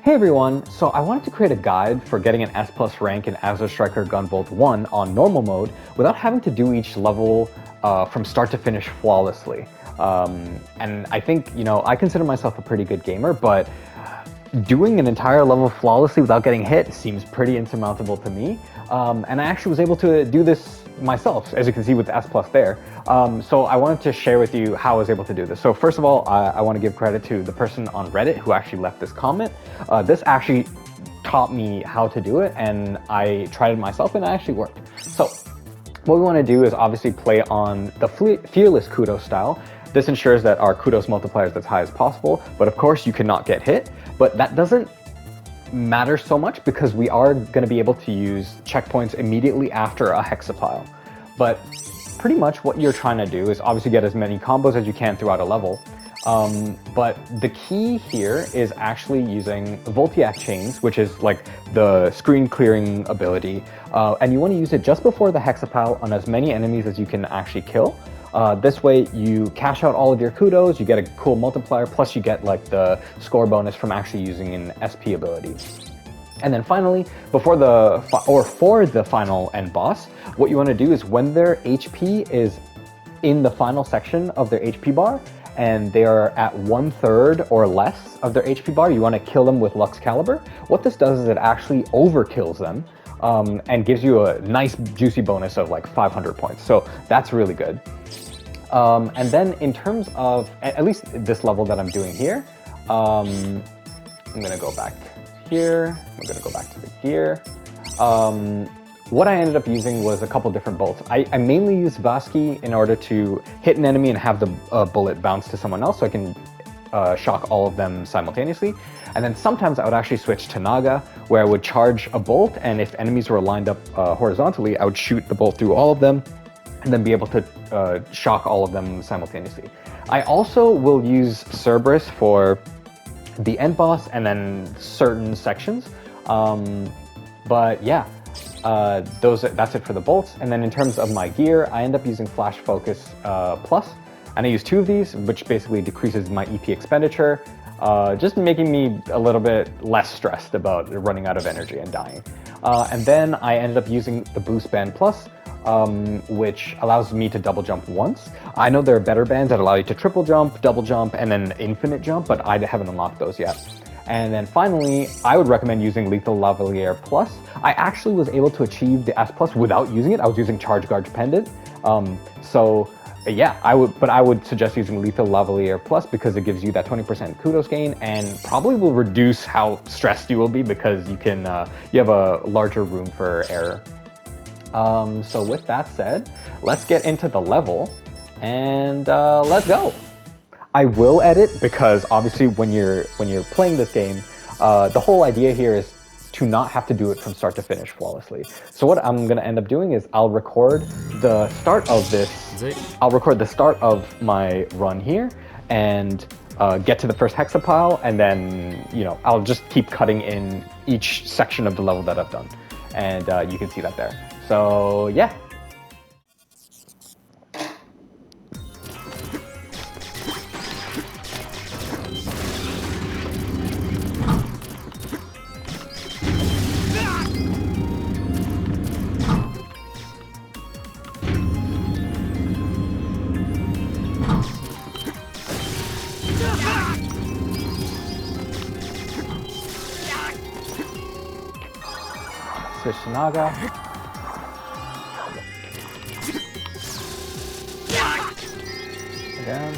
Hey everyone, so I wanted to create a guide for getting an S+ rank in Azure Striker Gunvolt 1 on normal mode without having to do each level from start to finish flawlessly. And I think, I consider myself a pretty good gamer, but doing an entire level flawlessly without getting hit seems pretty insurmountable to me. And I actually was able to do this myself, as you can see with the S+ there. So I wanted to share with you how I was able to do this. So first of all, I want to give credit to the person on Reddit who actually left this comment. This actually taught me how to do it, and I tried it myself and it actually worked. So what we want to do is obviously play on the Fearless Kudos style. This ensures that our Kudos multiplier is as high as possible, but of course you cannot get hit. But that doesn't matter so much because we are going to be able to use checkpoints immediately after a hexapile. But pretty much what you're trying to do is obviously get as many combos as you can throughout a level. But the key here is actually using Voltiac chains, which is like the screen clearing ability. And you want to use it just before the hexapile on as many enemies as you can actually kill. This way you cash out all of your kudos, you get a cool multiplier, plus you get like the score bonus from actually using an SP ability. And then finally, for the final end boss, what you want to do is when their HP is in the final section of their HP bar, and they are at 1/3 or less of their HP bar, you want to kill them with Lux Caliber. What this does is it actually overkills them and gives you a nice juicy bonus of like 500 points. So that's really good. And then in terms of, at least this level that I'm doing here, I'm going to go back here. We're going to go back to the gear. What I ended up using was a couple different bolts. I mainly use Vasky in order to hit an enemy and have the bullet bounce to someone else so I can shock all of them simultaneously. And then sometimes I would actually switch to Naga, where I would charge a bolt, and if enemies were lined up horizontally, I would shoot the bolt through all of them and then be able to shock all of them simultaneously. I also will use Cerberus for the end boss and then certain sections. But yeah, that's it for the bolts. And then in terms of my gear, I end up using Flash Focus Plus, and I use 2 of these, which basically decreases my EP expenditure, just making me a little bit less stressed about running out of energy and dying. And then I ended up using the Boost Band Plus, which allows me to double jump once. I know there are better bands that allow you to triple jump, double jump, and then infinite jump, but I haven't unlocked those yet. And then finally, I would recommend using Lethal Lavalier Plus. I actually was able to achieve the S Plus without using it. I was using Charge Guard Pendant. So yeah, I would suggest using Lethal Lavalier Plus because it gives you that 20% kudos gain and probably will reduce how stressed you will be because you have a larger room for error. So with that said, let's get into the level and let's go. I will edit because obviously when you're playing this game, the whole idea here is to not have to do it from start to finish flawlessly. So what I'm going to end up doing is I'll record the start of this. I'll record the start of my run here and get to the first hexapile, and then I'll just keep cutting in each section of the level that I've done, and you can see that there. So yeah. Switch to Naga. Again.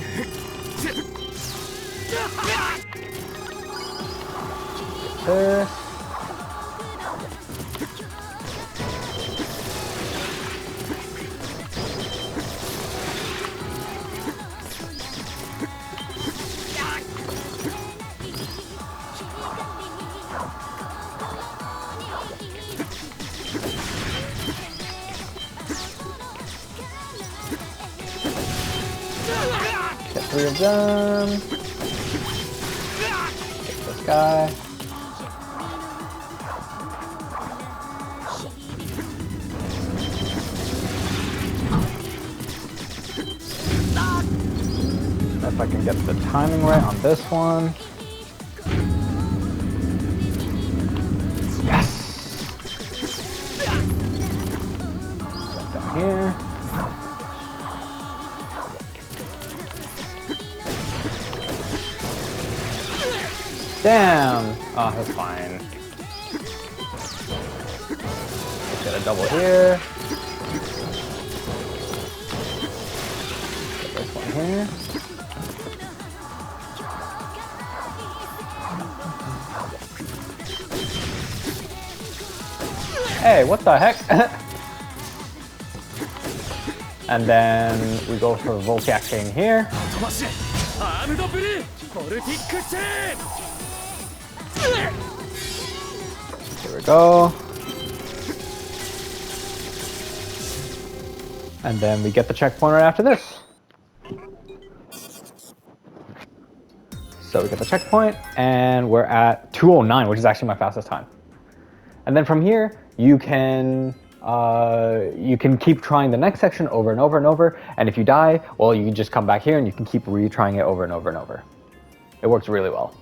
This. Get 3 of them. Get this guy. If I can get the timing right on this one. Damn! Oh, that's fine. Let's get a double here. Get this one here. Hey, what the heck? And then we go for Voltiac chain here. Here we go. And then we get the checkpoint right after this. So we get the checkpoint, and we're at 2:09, which is actually my fastest time. And then from here, you can keep trying the next section over and over and over. And if you die, well, you can just come back here and you can keep retrying it over and over and over. It works really well.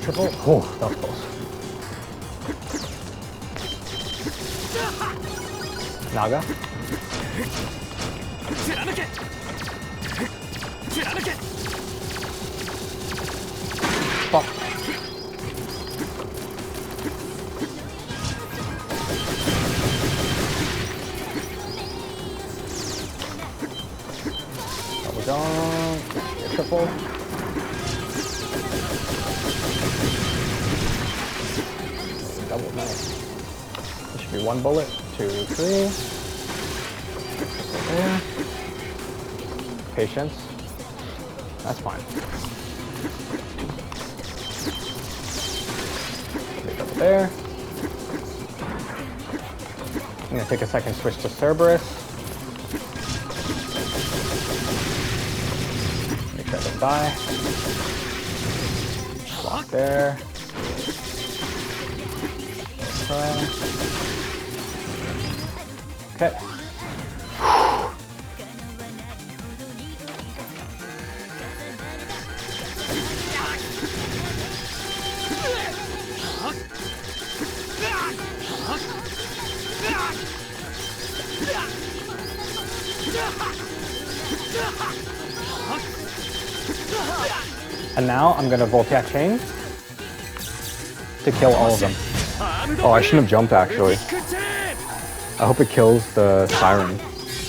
Triple. Oh, that was close. Naga. Fuck. Double jump. Triple. Double, nice. This should be one bullet, 2, 3. There. Patience. That's fine. Double there. I'm gonna take a second, switch to Cerberus. Make sure I don't die. Block there. Okay. And now I'm gonna Voltiac chain to kill all of them. Oh, I shouldn't have jumped actually. I hope it kills the siren.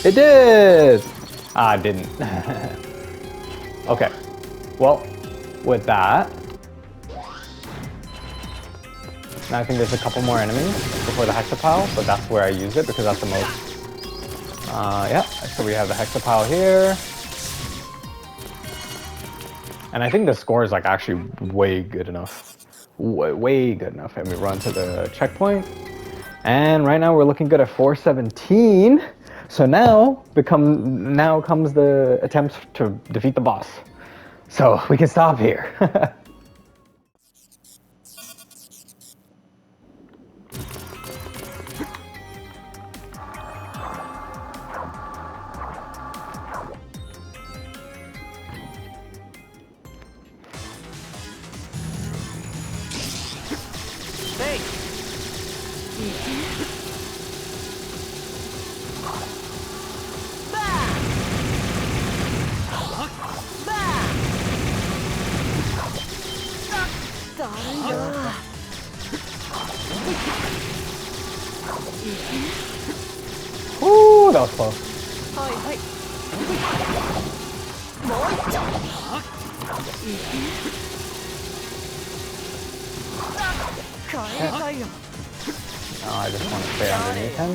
It did! Ah, it didn't. Okay. Well, with that, now I think there's a couple more enemies before the hexapile, but that's where I use it because that's the most. Yeah, so we have the hexapile here. And I think the score is like actually way good enough. Way good enough. And we run to the checkpoint. And right now we're looking good at 417. So now comes the attempt to defeat the boss. So we can stop here. Ooh, that was close. Okay. Now I just want to stay underneath him.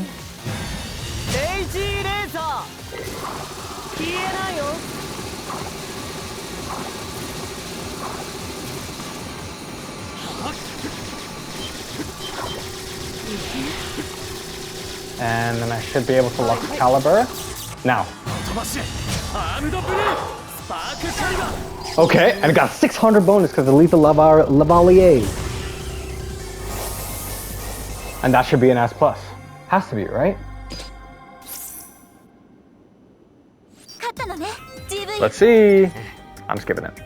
And then I should be able to Lux Caliber. Now. Okay, and it got 600 bonus because of Lethal Lavalier. And that should be an S+. Has to be, right? Let's see. I'm skipping it.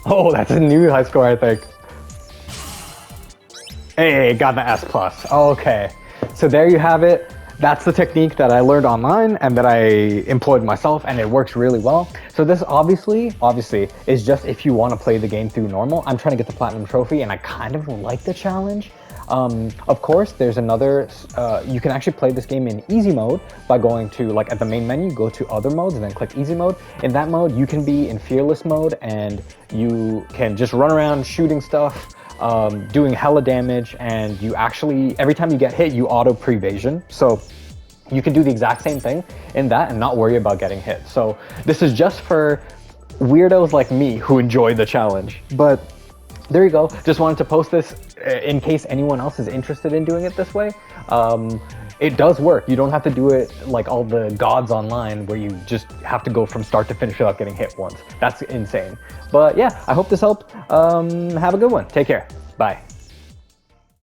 Oh, that's a new high score, I think. Hey, got the S+. Okay, so there you have it. That's the technique that I learned online and that I employed myself, and it works really well. So this obviously is just if you want to play the game through normal. I'm trying to get the platinum trophy, and I kind of like the challenge. Of course, there's another, you can actually play this game in easy mode by going to, like, at the main menu, go to other modes and then click easy mode. In that mode, you can be in fearless mode and you can just run around shooting stuff, doing hella damage, and you actually, every time you get hit, you auto pre-evasion. So you can do the exact same thing in that and not worry about getting hit. So this is just for weirdos like me who enjoy the challenge. But there you go. Just wanted to post this in case anyone else is interested in doing it this way. It does work. You don't have to do it like all the gods online where you just have to go from start to finish without getting hit once. That's insane. But yeah, I hope this helped. Have a good one. Take care. Bye.